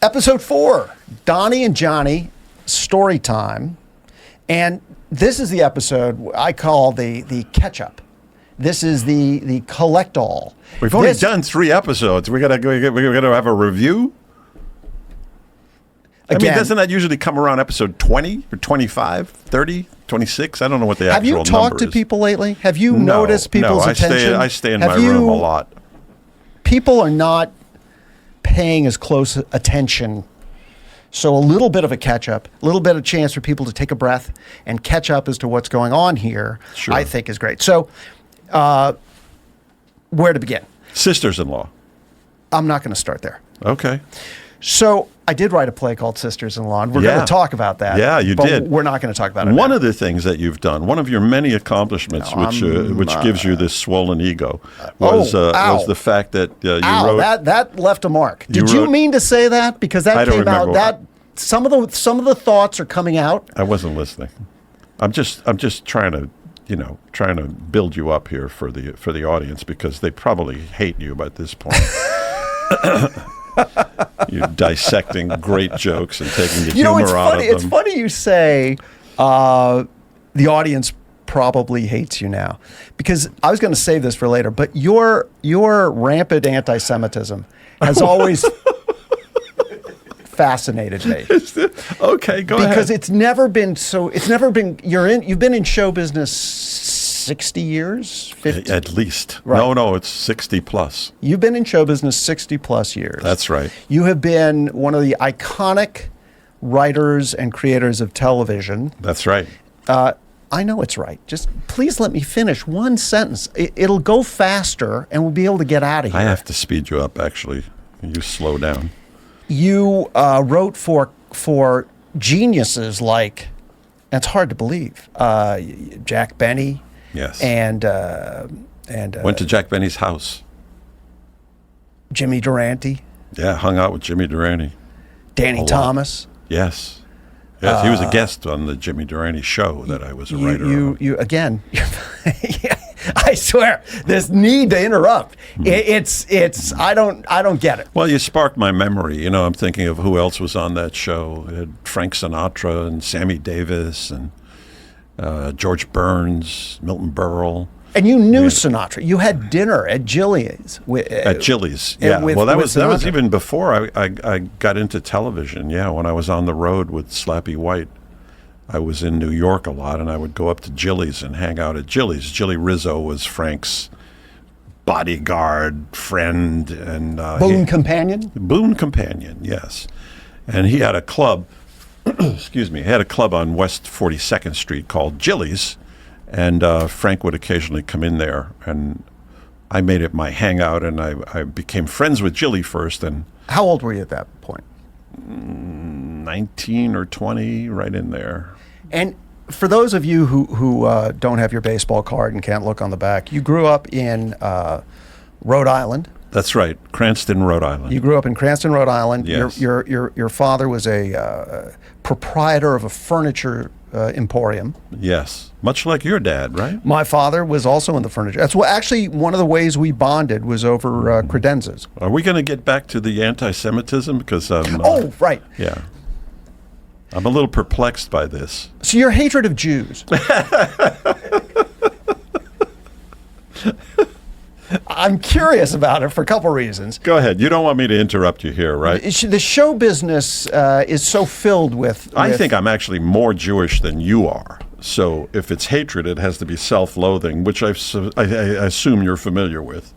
Episode 4, Donnie and Jonny, story time. And this is the episode I call the catch-up. This is the collect-all. We've already done 3 episodes. We're gonna have a review? Again, I mean, doesn't that usually come around episode 20 or 25, 30, 26? I don't know what the actual number is. Have you talked to people lately? Have you noticed people's attention? I stay in my room a lot. People are not paying as close attention. So a little bit of a catch-up, a little bit of chance for people to take a breath and catch up as to what's going on here, sure. I think is great. So where to begin? Sisters-in-law. I'm not going to start there. Okay. So I did write a play called Sisters-in-Law, and we're going to talk about that. Yeah, you did. We're not going to talk about it One now. of the things that you've done, one of your many accomplishments, which gives you this swollen ego, was the fact that you wrote. That left a mark. Did you mean to say that? Because that came out. That some of the thoughts are coming out. I wasn't listening. I'm just trying to build you up here for the audience, because they probably hate you by this point. You're dissecting great jokes and taking the humor out of them. It's funny you say the audience probably hates you now, because I was going to save this for later, but your rampant anti-Semitism has always fascinated me. Okay, go ahead. Because you've been in show business 60 years? 50? At least. Right. No, it's 60 plus. You've been in show business 60 plus years. That's right. You have been one of the iconic writers and creators of television. That's right. I know it's right. Just please let me finish one sentence. It'll go faster and we'll be able to get out of here. I have to speed you up, actually. You slow down. You wrote for geniuses like, and it's hard to believe, Jack Benny. Yes. And went to Jack Benny's house. Jimmy Durante. Yeah, hung out with Jimmy Durante. Danny Thomas. Yes. Yes, he was a guest on the Jimmy Durante show that I was a writer on. You again. I swear, this need to interrupt. It's I don't get it. Well, you sparked my memory. I'm thinking of who else was on that show. It had Frank Sinatra and Sammy Davis and George Burns, Milton Berle. And you knew Sinatra. You had dinner at Jilly's. At Jilly's, yeah. That was even before I got into television. Yeah, when I was on the road with Slappy White, I was in New York a lot, and I would go up to Jilly's and hang out at Jilly's. Jilly Rizzo was Frank's bodyguard, friend, and boon companion. Boon companion, yes. And he had a club. Excuse me. He had a club on West 42nd Street called Jilly's. And Frank would occasionally come in there, and I made it my hangout, and I became friends with Jilly first. And how old were you at that point? 19 or 20, right in there. And for those of you who don't have your baseball card and can't look on the back, you grew up in Rhode Island. That's right, Cranston, Rhode Island. You grew up in Cranston, Rhode Island. Yes. Your father was a proprietor of a furniture emporium. Yes, much like your dad, right? My father was also in the furniture. That's actually one of the ways we bonded was over credenzas. Are we going to get back to the anti-Semitism? Because oh, right. Yeah. I'm a little perplexed by this. So your hatred of Jews. I'm curious about it for a couple reasons. Go ahead. You don't want me to interrupt you here, right? The show business is so filled with... I think I'm actually more Jewish than you are. So if it's hatred, it has to be self-loathing, which I assume you're familiar with.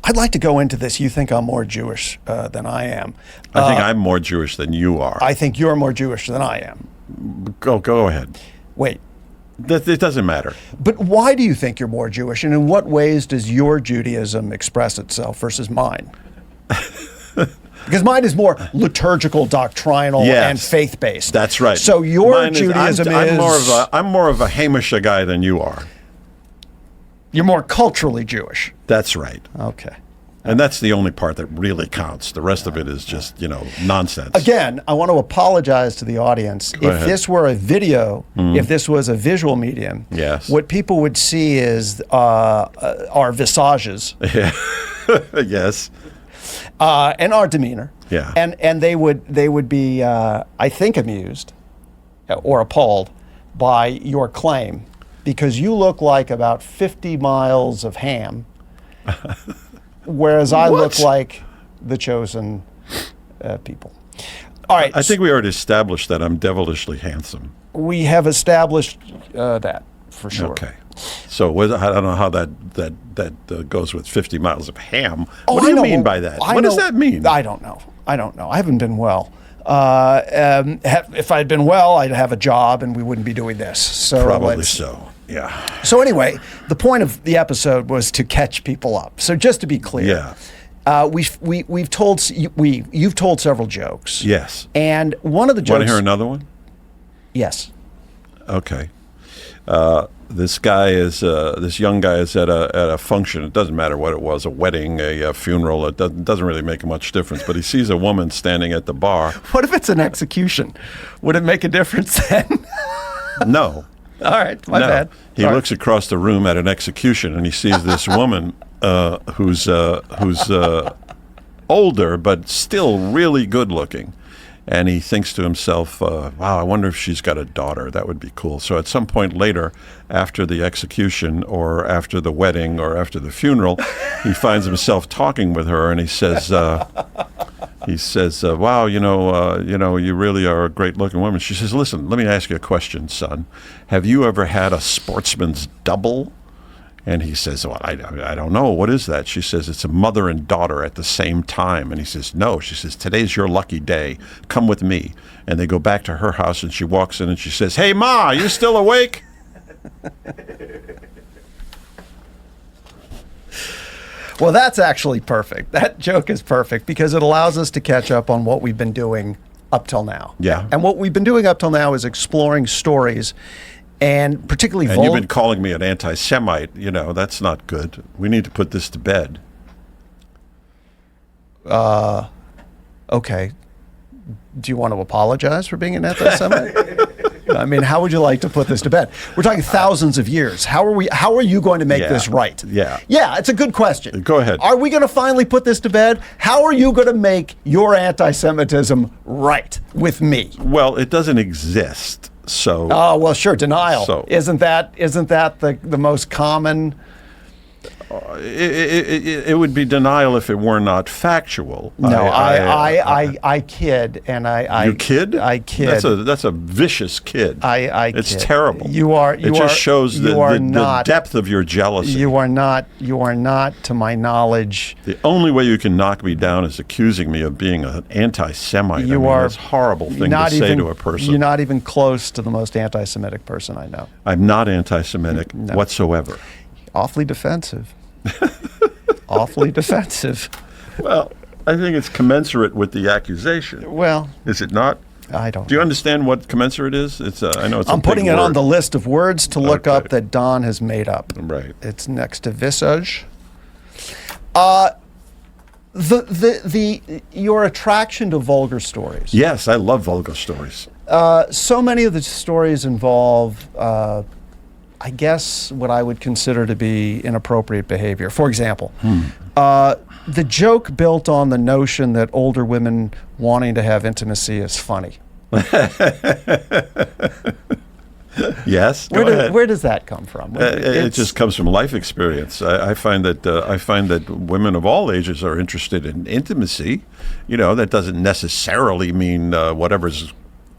I'd like to go into this. You think I'm more Jewish than I am. I think I'm more Jewish than you are. I think you're more Jewish than I am. Go ahead. Wait. It doesn't matter. But why do you think you're more Jewish, and in what ways does your Judaism express itself versus mine? Because mine is more liturgical, doctrinal, and faith-based. That's right. So your Judaism is... I'm more of a Hamisha guy than you are. You're more culturally Jewish. That's right. Okay. And that's the only part that really counts. The rest of it is just, nonsense. Again, I want to apologize to the audience. If this were a video, if this was a visual medium, yes, what people would see is our visages. Yeah. Yes. And our demeanor. Yeah. And they would be, I think, amused or appalled by your claim, because you look like about 50 miles of ham, whereas I look like the chosen people. All right. I think we already established that I'm devilishly handsome. We have established that for sure. Okay. So I don't know how that goes with 50 miles of ham. Oh, what do you mean by that? What does that mean? I don't know. I haven't been well. If I'd been well, I'd have a job and we wouldn't be doing this. So probably so. Yeah. So anyway, the point of the episode was to catch people up. So just to be clear, you've told several jokes. Yes. And one of the jokes. Want to hear another one? Yes. Okay. This young guy is at a function. It doesn't matter what it was, a wedding, a funeral. It doesn't really make much difference. But he sees a woman standing at the bar. What if it's an execution? Would it make a difference then? No. All right, my bad. He looks across the room at an execution and he sees this woman who's older but still really good looking. And he thinks to himself, wow, I wonder if she's got a daughter. That would be cool. So at some point later, after the execution or after the wedding or after the funeral, he finds himself talking with her, and he says, wow, you really are a great-looking woman. She says, listen, let me ask you a question, son. Have you ever had a sportsman's double? And he says, well, I don't know. What is that? She says, it's a mother and daughter at the same time. And he says, no. She says, today's your lucky day. Come with me. And they go back to her house, and she walks in and she says, hey, Ma, you still awake? Well, that's actually perfect. That joke is perfect because it allows us to catch up on what we've been doing up till now. Yeah. And what we've been doing up till now is exploring stories. And particularly you've been calling me an anti-Semite. That's not good. We need to put this to bed. Okay. Do you want to apologize for being an anti-Semite? I mean, how would you like to put this to bed? We're talking thousands of years. How are you going to make this right? Yeah. Yeah, it's a good question. Go ahead. Are we going to finally put this to bed? How are you going to make your anti-Semitism right with me? Well, it doesn't exist. So. Oh, well, sure. Denial. So, isn't that the most common? It would be denial if it were not factual. No, I kid, and you kid? I kid. That's a vicious kid. It's kid. terrible. It just shows the depth of your jealousy. You are not, to my knowledge. The only way you can knock me down is accusing me of being an anti-Semite. That's a horrible thing to say to a person. You're not even close to the most anti-Semitic person I know. I'm not anti-Semitic whatsoever. Awfully defensive. Awfully defensive. Well, I think it's commensurate with the accusation. Well, is it not? I don't. Do you understand what commensurate is? I know it's. I'm putting it on the list of words to look up that Don has made up. Right. It's next to visage. Your attraction to vulgar stories. Yes, I love vulgar stories. So many of the stories involve, I guess, what I would consider to be inappropriate behavior. For example, the joke built on the notion that older women wanting to have intimacy is funny. Yes. Where does that come from? It just comes from life experience. I find that women of all ages are interested in intimacy. That doesn't necessarily mean whatever's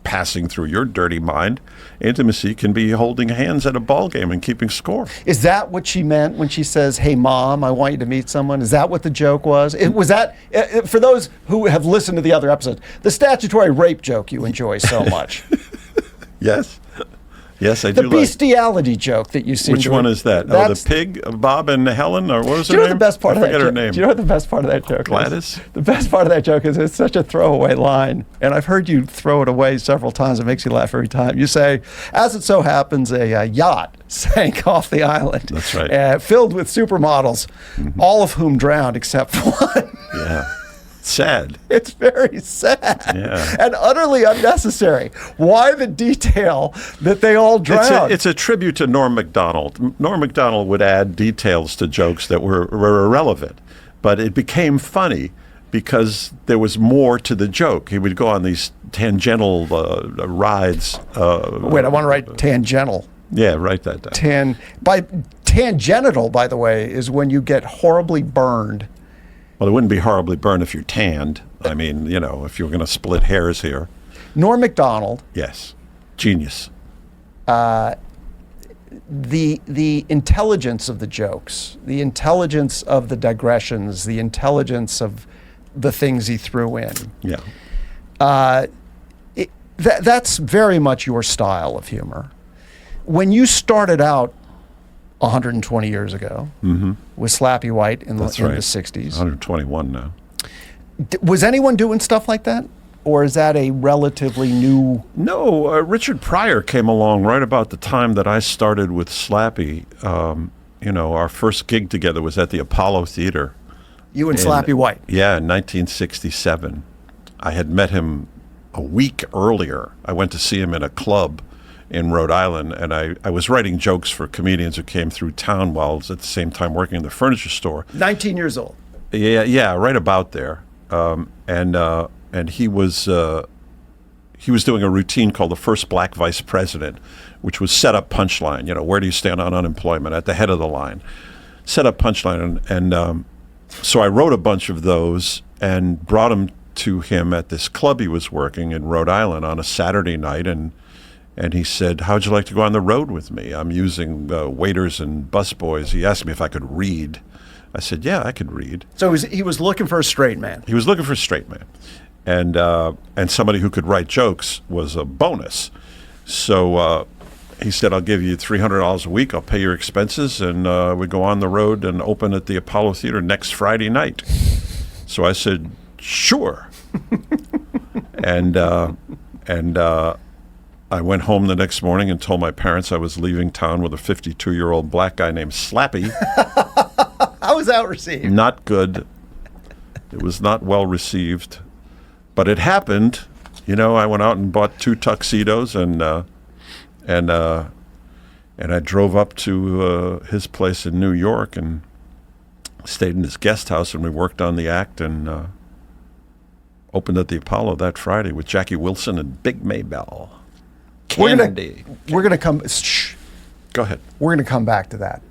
passing through your dirty mind. Intimacy can be holding hands at a ball game and keeping score. Is that what she meant when she says, hey, Mom, I want you to meet someone? Is that what the joke was? Was that, for those who have listened to the other episodes, the statutory rape joke you enjoy so much? Yes. Yes, I do. The bestiality joke that you seem Which one is that? The pig, Bob and Helen, or what was her name? The best part I forget her name. Do you know what the best part of that joke Gladys? is? The best part of that joke is it's such a throwaway line, and I've heard you throw it away several times. It makes you laugh every time. You say, as it so happens, a yacht sank off the island. That's right. Filled with supermodels, all of whom drowned except one. Yeah. Sad. It's very sad. Yeah. And utterly unnecessary. Why the detail that they all drowned? It's a tribute to Norm Macdonald. Norm Macdonald would add details to jokes that were irrelevant, but it became funny because there was more to the joke. He would go on these tangential rides. Wait, I want to write tangential. Yeah, write that down. Tangential, by the way, is when you get horribly burned. Well, it wouldn't be horribly burned if you're tanned. I mean, you know, if you were going to split hairs here. Norm Macdonald. Yes. Genius. The intelligence of the jokes, the intelligence of the digressions, the intelligence of the things he threw in. Yeah. That's very much your style of humor. When you started out 120 years ago with Slappy White in the 60s. 121 now. Was anyone doing stuff like that? Or is that a relatively new... No, Richard Pryor came along right about the time that I started with Slappy. You know, our first gig together was at the Apollo Theater. You and Slappy White? Yeah, in 1967. I had met him a week earlier. I went to see him in a club in Rhode Island, and I was writing jokes for comedians who came through town while I was at the same time working in the furniture store. 19 years old. Yeah, right about there. And he was doing a routine called the First Black Vice President, which was set up punchline. You know, where do you stand on unemployment? At the head of the line. Set up punchline. And so I wrote a bunch of those and brought them to him at this club he was working in Rhode Island on a Saturday night. And he said, how'd you like to go on the road with me? I'm using waiters and busboys. He asked me if I could read. I said, yeah, I could read. So he was looking for a straight man. He was looking for a straight man. And somebody who could write jokes was a bonus. So he said, I'll give you $300 a week. I'll pay your expenses. And we go on the road and open at the Apollo Theater next Friday night. So I said, sure. and I went home the next morning and told my parents I was leaving town with a 52-year-old black guy named Slappy. How was that received? Not good. It was not well received. But it happened. You know, I went out and bought 2 tuxedos and I drove up to his place in New York and stayed in his guest house, and we worked on the act and opened at the Apollo that Friday with Jackie Wilson and Big Maybell. We're gonna come. Shh. Go ahead. We're gonna come back to that.